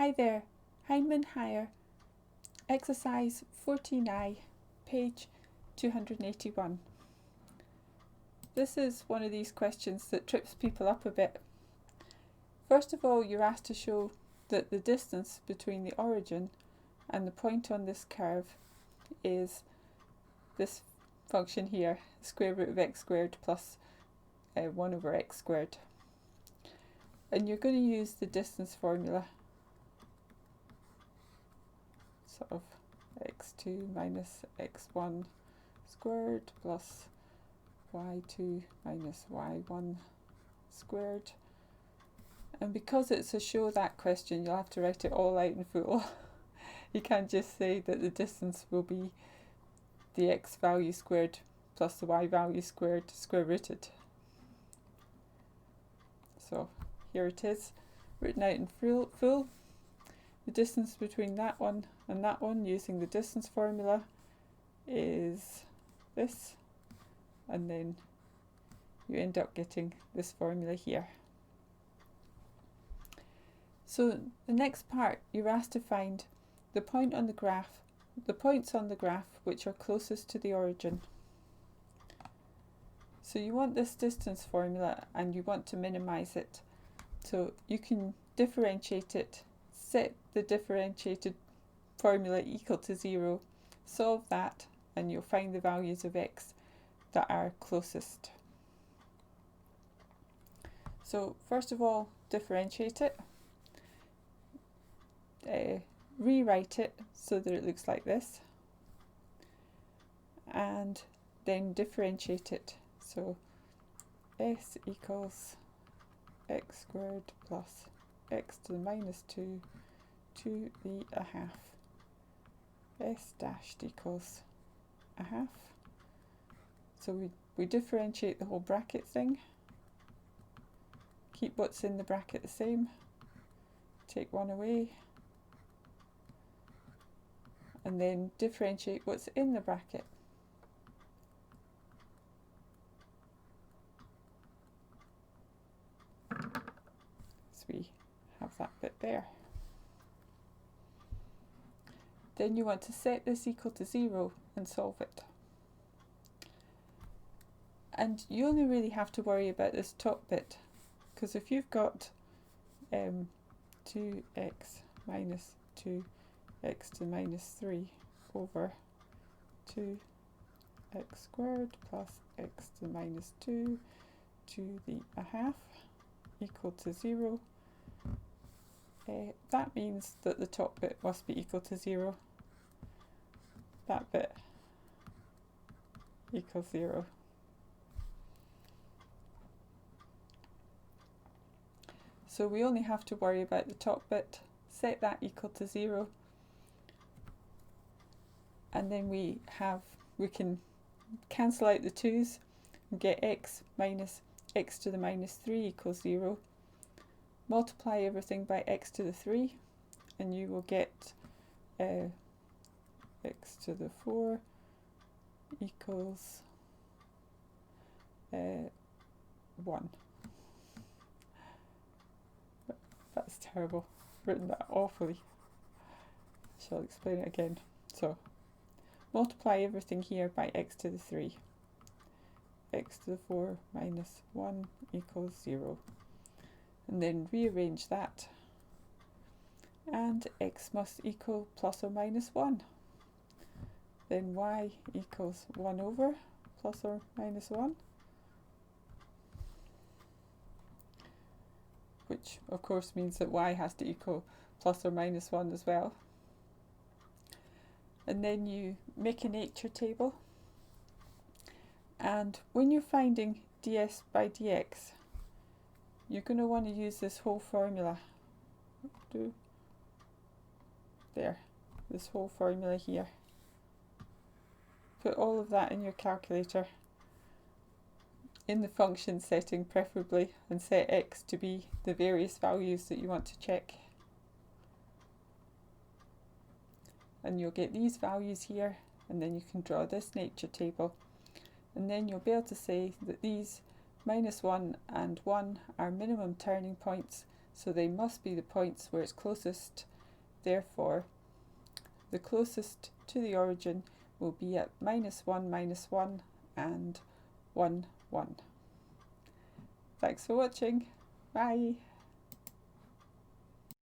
Hi there, Heinemann Higher, exercise 14I, page 281. This is one of these questions that trips people up a bit. First of all, you're asked to show that the distance between the origin and the point on this curve is this function here, square root of x squared plus 1 over x squared. And you're going to use the distance formula, sort of x2 minus x1 squared plus y2 minus y1 squared. And because it's a show that question, you'll have to write it all out in full. You can't just say that the distance will be the x value squared plus the y value squared square rooted. So here it is, written out in full. The distance between that one and that one using the distance formula is this, and then you end up getting this formula here. So the next part, you're asked to find the point on the graph, the points on the graph which are closest to the origin. So you want this distance formula and you want to minimize it. So you can differentiate it, set the differentiated formula equal to 0, solve that, and you'll find the values of x that are closest. So first of all, differentiate it. Rewrite it so that it looks like this, and then differentiate it. So s equals x squared plus x to the minus 2 to the a half. S dashed equals a half. So we differentiate the whole bracket thing, keep what's in the bracket the same, take one away, and then differentiate what's in the bracket. So we have that bit there. Then you want to set this equal to 0 and solve it. And you only really have to worry about this top bit, because if you've got 2x minus 2x to the minus 3 over 2x squared plus x to the minus 2 to the a half equal to 0, that means that the top bit must be equal to 0. That bit equals 0. So we only have to worry about the top bit, set that equal to 0, and then we can cancel out the 2's and get x minus x to the minus 3 equals 0. Multiply everything by x to the 3 and you will get x to the 4 equals 1. That's terrible, written that awfully. Shall explain it again. So multiply everything here by x to the 3. X to the 4 minus 1 equals 0. And then rearrange that. And x must equal plus or minus 1. Then y equals 1 over plus or minus 1. Which of course means that y has to equal plus or minus 1 as well. And then you make a nature table. And when you're finding ds by dx, you're going to want to use this whole formula. This whole formula here. Put all of that in your calculator, in the function setting preferably, and set x to be the various values that you want to check. And you'll get these values here, and then you can draw this nature table. And then you'll be able to say that these minus 1 and 1 are minimum turning points, so they must be the points where it's closest Therefore, the closest to the origin will be at -1, and 1, 1. Thanks for watching. Bye.